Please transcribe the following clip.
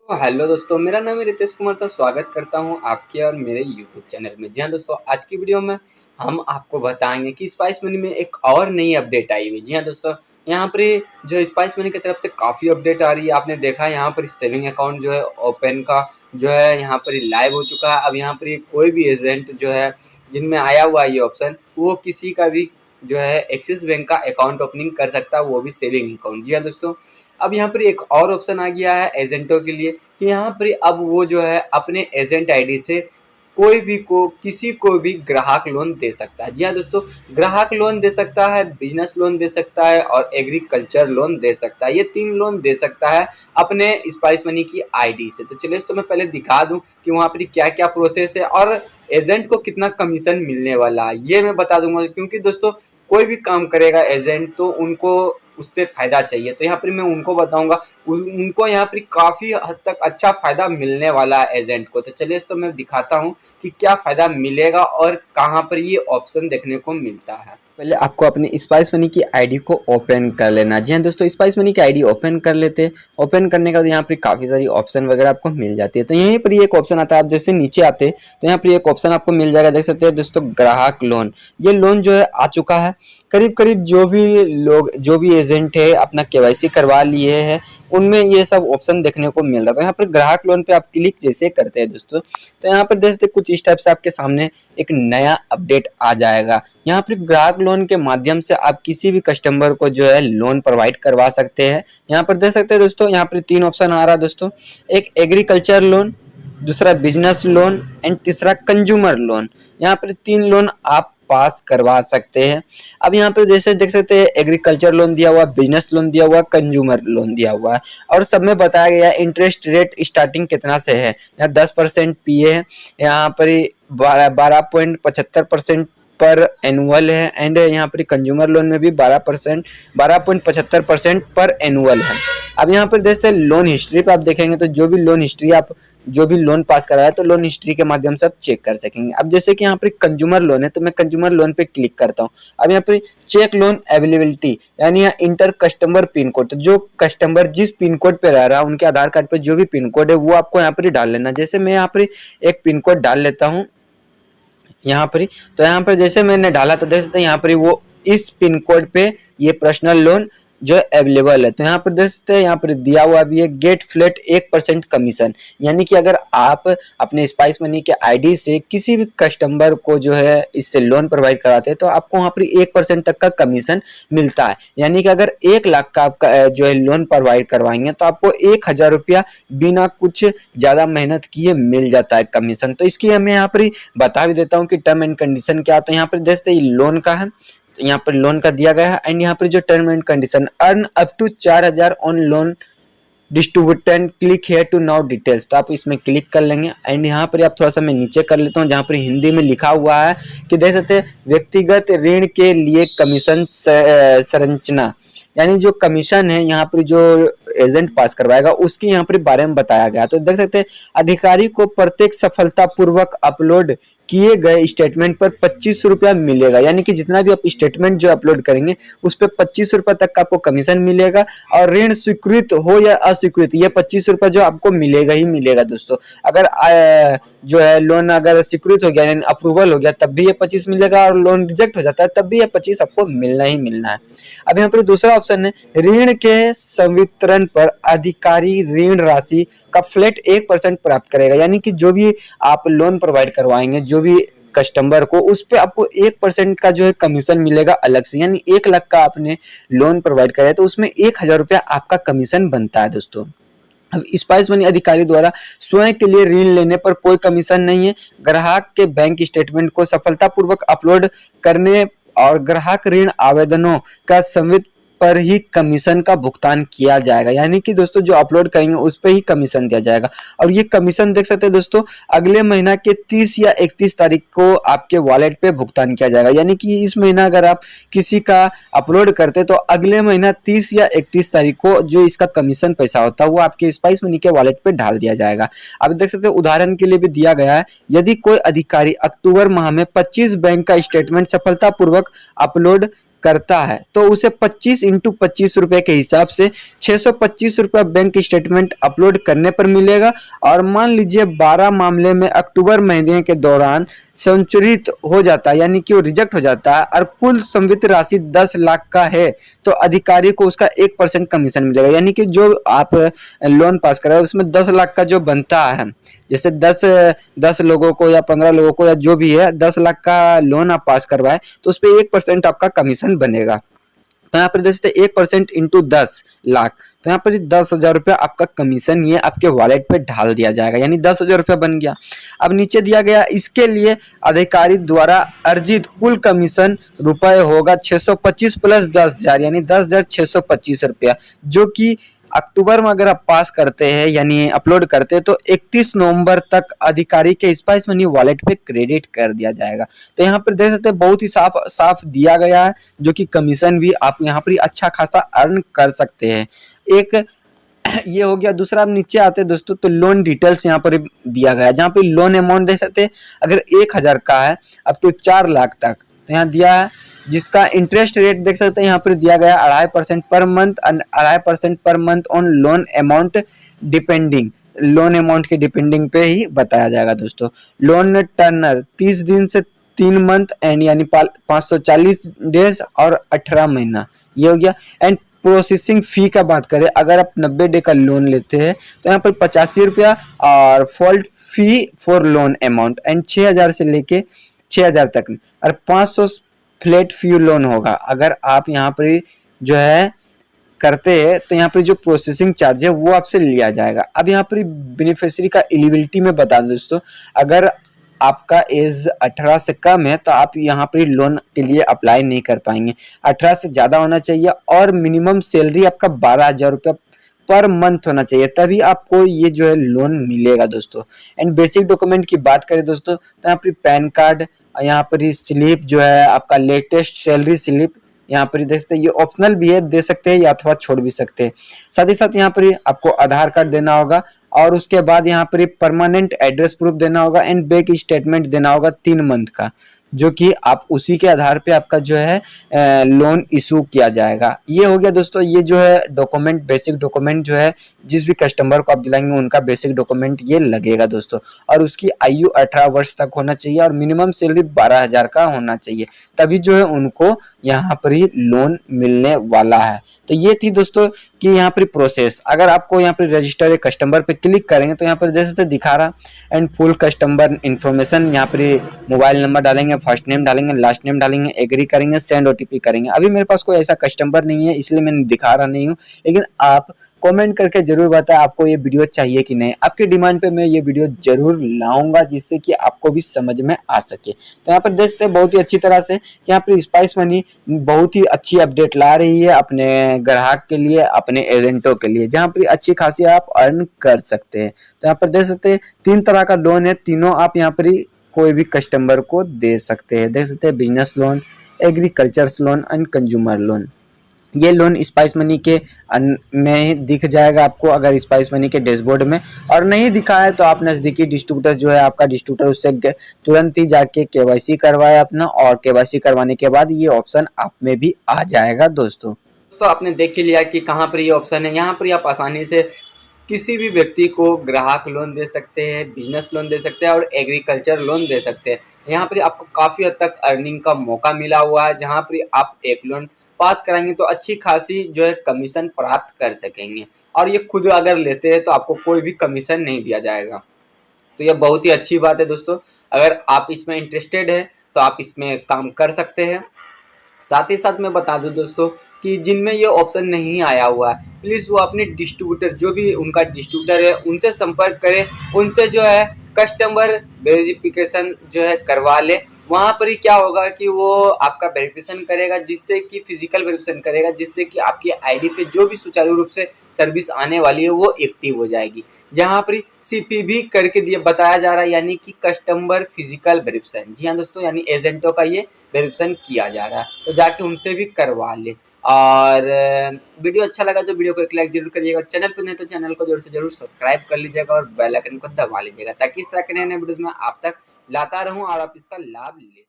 तो हेलो दोस्तों, मेरा नाम है रितेश कुमार। सा स्वागत करता हूं आपके और मेरे यूट्यूब चैनल में। जी हाँ दोस्तों, आज की वीडियो में हम आपको बताएंगे कि स्पाइस मनी में एक और नई अपडेट आई हुई। जी हाँ दोस्तों, यहाँ पर जो स्पाइस मनी की तरफ से काफ़ी अपडेट आ रही है। आपने देखा यहाँ पर सेविंग अकाउंट जो है ओपन का जो है यहाँ पर लाइव हो चुका है। अब यहाँ पर कोई भी एजेंट जो है जिनमें आया हुआ है ये ऑप्शन, वो किसी का भी जो है एक्सिस बैंक का अकाउंट ओपनिंग कर सकता है, वो भी सेविंग अकाउंट। जी हाँ दोस्तों, अब यहाँ पर एक और ऑप्शन आ गया है एजेंटों के लिए कि यहाँ पर अब वो जो है अपने एजेंट आईडी से कोई भी को किसी को भी ग्राहक लोन दे सकता है। जी हाँ दोस्तों, ग्राहक लोन दे सकता है, बिजनेस लोन दे सकता है और एग्रीकल्चर लोन दे सकता है। ये 3 लोन दे सकता है अपने स्पाइस मनी की आईडी से। तो चलिए इसको मैं पहले दिखा दूं कि वहाँ पर क्या क्या प्रोसेस है और एजेंट को कितना कमीशन मिलने वाला है, ये मैं बता दूंगा। क्योंकि दोस्तों कोई भी काम करेगा एजेंट तो उनको उससे फायदा चाहिए, तो यहाँ पर मैं उनको बताऊंगा उनको यहाँ पर काफ़ी हद तक अच्छा फ़ायदा मिलने वाला है एजेंट को। तो चलिए इसको मैं दिखाता हूँ कि क्या फ़ायदा मिलेगा और कहाँ पर ये ऑप्शन देखने को मिलता है। पहले आपको अपनी स्पाइस मनी की आईडी को ओपन कर लेना। जी हाँ दोस्तों, स्पाइस मनी की आईडी ओपन कर लेते हैं। ओपन करने के बाद यहाँ पर काफ़ी सारी ऑप्शन वगैरह आपको मिल जाती है। तो यहीं पर एक ऑप्शन आता है, आप जैसे नीचे आते हैं तो यहाँ पर एक ऑप्शन आपको मिल जाएगा, देख सकते हैं दोस्तों, ग्राहक लोन। ये लोन जो है आ चुका है। करीब करीब जो भी एजेंट है अपना केवाईसी करवा लिए हैं, उनमें ये सब ऑप्शन देखने को मिल रहा था। यहाँ पर ग्राहक लोन पे आप क्लिक जैसे करते हैं दोस्तों, तो यहाँ पर देखते कुछ इस टाइप से आपके सामने एक नया अपडेट आ जाएगा। यहाँ पर ग्राहक लोन के माध्यम से आप किसी भी कस्टमर को जो है लोन प्रोवाइड करवा सकते हैं। यहाँ पर देख सकते हैं दोस्तों, यहाँ पर 3 ऑप्शन आ रहा है दोस्तों, एक एग्रीकल्चर लोन, दूसरा बिजनेस लोन एंड तीसरा कंज्यूमर लोन। यहाँ पर 3 लोन आप पास करवा सकते हैं। अब यहाँ पे जैसे देख सकते हैं एग्रीकल्चर लोन दिया हुआ, बिजनेस लोन दिया हुआ, कंज्यूमर लोन दिया हुआ है और सब में बताया गया है इंटरेस्ट रेट स्टार्टिंग कितना से है। यहाँ 10% पीए है, यहाँ पर 12.75% पर एनुअल है एंड यहाँ पर कंज्यूमर लोन में भी 12.75% पर एनुअल है। अब यहाँ पर देखते हैं लोन हिस्ट्री पे आप देखेंगे तो जो भी लोन हिस्ट्री आप जो भी लोन पास कराया तो लोन हिस्ट्री के माध्यम से आप चेक कर सकेंगे। अब जैसे कि यहाँ पर कंज्यूमर लोन है तो मैं कंज्यूमर लोन पे क्लिक करता हूँ। अब यहाँ पर चेक लोन अवेलेबिलिटी यानी यहाँ इंटर कस्टमर पिन कोड, तो जो कस्टमर जिस पिन कोड पे रह रहा है उनके आधार कार्ड पे जो भी पिन कोड है वो आपको यहाँ पर डाल लेना। जैसे मैं यहाँ पर एक पिन कोड डाल लेता हूँ यहाँ पर, तो यहाँ पर जैसे मैंने डाला तो देख सकते हैं यहाँ पर वो इस पिन कोड पे ये पर्सनल लोन जो अवेलेबल है। तो यहाँ पर देख सकते हैं यहाँ पर दिया हुआ भी है गेट फ्लैट 1% कमीशन, यानी कि अगर आप अपने स्पाइस मनी के आईडी से किसी भी कस्टमर को जो है इससे लोन प्रोवाइड कराते हैं तो आपको वहाँ पर 1% तक का कमीशन मिलता है। यानी कि अगर 1 लाख का आप जो है लोन प्रोवाइड करवाएंगे तो आपको 1000 रुपया बिना कुछ ज़्यादा मेहनत किए मिल जाता है कमीशन। तो इसकी मैं यहाँ पर बता भी देता हूँ कि टर्म एंड कंडीशन क्या। तो यहाँ पर देखते हैं लोन का है, तो यहाँ पर लोन का दिया गया है एंड यहाँ पर जो term and condition earn up to 4000 on loan distributed click here to now details, तो आप इसमें क्लिक कर लेंगे एंड यहाँ पर आप थोड़ा सा मैं नीचे कर लेता हूँ जहाँ पर हिंदी में लिखा हुआ है कि देख सकते हैं व्यक्तिगत ऋण के लिए कमीशन संरचना, यानी जो कमीशन है यहाँ पर जो एजेंट पास करवाएगा उसके यहाँ पर बारे में बताया गया। तो देख सकते हैं अधिकारी को प्रत्येक सफलतापूर्वक अपलोड किए गए स्टेटमेंट पर 25 रुपया मिलेगा, यानी कि जितना भी आप स्टेटमेंट जो अपलोड करेंगे उस पर 25 रुपये तक का आपको कमीशन मिलेगा और ऋण स्वीकृत हो या अस्वीकृत ये 25 रुपये जो आपको मिलेगा ही मिलेगा दोस्तों। अगर जो है लोन अगर स्वीकृत हो गया यानी अप्रूवल हो गया तब भी ये 25 मिलेगा और लोन रिजेक्ट हो जाता है तब भी ये 25 आपको मिलना ही मिलना है। अब यहाँ पर दूसरा ऑप्शन है ऋण के संवितरण पर अधिकारी ऋण राशि का फ्लैट 1% प्राप्त करेगा, यानी कि जो भी आप लोन प्रोवाइड करवाएंगे जो भी कस्टमर को उस पे आपको 1% का जो है कमीशन मिलेगा अलग से। यानी 1 लाख का आपने लोन प्रोवाइड कराया तो उसमें 1000 रुपया आपका कमीशन बनता है दोस्तों। अब स्पाइस मनी अधिकारी द्वारा स्वयं के लिए ऋण लेने पर कोई कमीशन नहीं है। ग्राहक के बैंक स्टेटमेंट को सफलतापूर्वक अपलोड करने और ग्राहक ऋण आवेदनों का संवित पर ही कमीशन का भुगतान किया जाएगा, यानी कि दोस्तों जो अपलोड करेंगे उस पर ही कमीशन दिया जाएगा। और ये कमीशन देख सकते हैं दोस्तों अगले महीना के 30 या 31 तारीख को आपके वॉलेट पे भुगतान किया जाएगा, यानी कि इस महीना अगर आप किसी का अपलोड करते तो अगले महीना 30 या 31 तारीख को जो इसका कमीशन पैसा होता है वो आपके स्पाइस मनी के वॉलेट पे डाल दिया जाएगा। अब देख सकते हैं उदाहरण के लिए भी दिया गया है, यदि कोई अधिकारी अक्टूबर माह में 25 बैंक का स्टेटमेंट सफलतापूर्वक अपलोड करता है तो उसे 25 इंटू 25 रुपये के हिसाब से 625 रुपये बैंक स्टेटमेंट अपलोड करने पर मिलेगा। और मान लीजिए 12 मामले में अक्टूबर महीने के दौरान संचरित हो जाता है, यानी कि वो रिजेक्ट हो जाता है और कुल संवित राशि 10 लाख का है तो अधिकारी को उसका 1% कमीशन मिलेगा। यानी कि जो आप लोन पास कराए उसमें 10 लाख का जो बनता है, जैसे 10 लोगों को या 15 लोगों को या जो भी है 10 लाख का लोन आप पास करवाए तो उस पर 1% आपका कमीशन बनेगा। तो यहाँ पर देख सकते 1% इंटू 10 लाख, तो यहाँ पर 10,000 रुपया आपका कमीशन ये आपके वॉलेट पे ढाल दिया जाएगा, यानी 10,000 रुपया बन गया। अब नीचे दिया गया इसके लिए अधिकारी द्वारा अर्जित कुल कमीशन रुपए होगा 625 प्लस 10,000 यानी 10,625 रुपया, जो कि अक्टूबर में अगर आप पास करते हैं यानी अपलोड करते हैं तो 31 नवंबर तक अधिकारी के स्पाइस मनी वॉलेट पे क्रेडिट कर दिया जाएगा। तो यहाँ पर देख सकते हैं बहुत ही साफ साफ दिया गया है, जो कि कमीशन भी आप यहाँ पर अच्छा खासा अर्न कर सकते हैं। एक ये हो गया। दूसरा आप नीचे आते हैं दोस्तों तो लोन डिटेल्स यहाँ पर दिया गया है, जहाँ पे लोन अमाउंट देख सकते हैं अगर 1,000 का है अब तो 4 लाख तक तो यहाँ दिया है, जिसका इंटरेस्ट रेट देख सकते हैं यहाँ पर दिया गया 2.5% per month, 2.5% per month on loan amount depending, loan amount के डिपेंडिंग पे ही बताया जाएगा दोस्तों। लोन टर्नर 30 दिन से 3 मंथ एंड यानी 540 डेज और 18 महीना, ये हो गया। एंड प्रोसेसिंग फी का बात करें अगर आप 90 डे का लोन लेते हैं तो यहाँ पर 85 रुपया और fault fee for loan amount and 6,000 से लेके 6,000 तक और 500 फ्लैट फी लोन होगा। अगर आप यहाँ पर जो है करते हैं तो यहाँ पर जो प्रोसेसिंग चार्ज है वो आपसे लिया जाएगा। अब यहाँ पर बेनिफिशियरी का एलिजिबिलिटी में बता दूं दोस्तों, अगर आपका एज 18 से कम है तो आप यहाँ पर लोन के लिए अप्लाई नहीं कर पाएंगे। 18 से ज़्यादा होना चाहिए और मिनिमम सैलरी आपका 12,000 रुपया पर मंथ होना चाहिए, तभी आपको ये जो है लोन मिलेगा दोस्तों। एंड बेसिक डॉक्यूमेंट की बात करें दोस्तों तो यहाँ पर पैन कार्ड, यहाँ पर स्लिप जो है आपका लेटेस्ट सैलरी स्लिप, यहाँ पर देख सकते हैं ये ऑप्शनल भी है, दे सकते हैं या अथवा छोड़ भी सकते हैं। साथ ही साथ यहाँ पर आपको आधार कार्ड देना होगा और उसके बाद यहाँ पर परमानेंट एड्रेस प्रूफ देना होगा एंड बैंक स्टेटमेंट देना होगा 3 मंथ का, जो कि आप उसी के आधार पे आपका जो है लोन इशू किया जाएगा। ये हो गया दोस्तों, ये जो है डॉक्यूमेंट बेसिक डॉक्यूमेंट जो है जिस भी कस्टमर को आप दिलाएंगे उनका बेसिक डॉक्यूमेंट ये लगेगा दोस्तों। और उसकी आयु 18 वर्ष तक होना चाहिए और मिनिमम सैलरी 12,000 का होना चाहिए, तभी जो है उनको यहाँ पर ही लोन मिलने वाला है। तो ये थी दोस्तों कि यहाँ पर प्रोसेस। अगर आपको यहाँ पर रजिस्टर ए कस्टमर पे क्लिक करेंगे तो यहाँ पर जैसे दिखा रहा एंड फुल कस्टमर इन्फॉर्मेशन, यहाँ पर मोबाइल नंबर डालेंगे, फर्स्ट नेम डालेंगे, लास्ट नेम डालेंगे, एग्री करेंगे, सेंड ओटीपी करेंगे। अभी मेरे पास कोई ऐसा कस्टमर नहीं है इसलिए मैं दिखा रहा नहीं हूँ, लेकिन आप कमेंट करके जरूर बताएं आपको ये वीडियो चाहिए कि नहीं। आपके डिमांड पे मैं ये वीडियो जरूर लाऊंगा जिससे कि आपको भी समझ में आ सके। तो यहाँ पर देख सकते हैं बहुत ही अच्छी तरह से यहाँ पर स्पाइस मनी बहुत ही अच्छी अपडेट ला रही है अपने ग्राहक के लिए, अपने एजेंटों के लिए, जहाँ पर अच्छी खासी आप अर्न कर सकते हैं। तो यहाँ पर देख सकते हैं 3 तरह का लोन है, तीनों आप यहाँ पर कोई भी कस्टमर को दे सकते हैं। देख सकते हैं business loan, agriculture loan and consumer loan. ये लोन स्पाइस मनी के में दिख जाएगा आपको अगर स्पाइस मनी के डैशबोर्ड में, और नहीं दिखा है तो आप नज़दीकी डिस्ट्रीब्यूटर जो है आपका डिस्ट्रीब्यूटर उससे तुरंत ही जाके केवाईसी करवाए अपना, और केवाईसी करवाने के बाद ये ऑप्शन आप में भी आ जाएगा दोस्तों। तो आपने देख ही लिया कि कहाँ पर ये ऑप्शन है। यहाँ पर आप आसानी से किसी भी व्यक्ति को ग्राहक लोन दे सकते हैं, बिजनेस लोन दे सकते हैं और एग्रीकल्चर लोन दे सकते हैं। यहाँ पर आपको काफ़ी हद तक अर्निंग का मौका मिला हुआ है, जहाँ पर आप एक लोन पास कराएंगे तो अच्छी खासी जो है कमीशन प्राप्त कर सकेंगे, और ये खुद अगर लेते हैं तो आपको कोई भी कमीशन नहीं दिया जाएगा। तो ये बहुत ही अच्छी बात है दोस्तों। अगर आप इसमें इंटरेस्टेड है तो आप इसमें काम कर सकते हैं। साथ ही साथ मैं बता दूं दोस्तों कि जिनमें ये ऑप्शन नहीं आया हुआ है प्लीज़ वो अपने डिस्ट्रीब्यूटर, जो भी उनका डिस्ट्रीब्यूटर है उनसे संपर्क करें, उनसे जो है कस्टमर वेरिफिकेशन जो है करवा ले। वहाँ पर ही क्या होगा कि वो आपका वेरिफिकेशन करेगा, जिससे कि फिजिकल वेरिफिकेशन करेगा, जिससे कि आपकी आईडी पे जो भी सुचारू रूप से सर्विस आने वाली है वो एक्टिव हो जाएगी। जहाँ पर सीपी भी करके दिए बताया जा रहा है, यानी कि कस्टमर फिजिकल वेरिफिकेशन। जी हाँ दोस्तों, यानी एजेंटों का ये वेरिफिकेशन किया जा रहा है, तो जाके उनसे भी करवा ले। और वीडियो अच्छा लगा तो वीडियो को एक लाइक जरूर करिएगा, चैनल पर नहीं तो चैनल को जरूर से जरूर सब्सक्राइब कर लीजिएगा और बेल आइकन को दबा लीजिएगा, ताकि इस तरह के नए नए वीडियोस में आप तक लाता रहूं और आप इसका लाभ ले।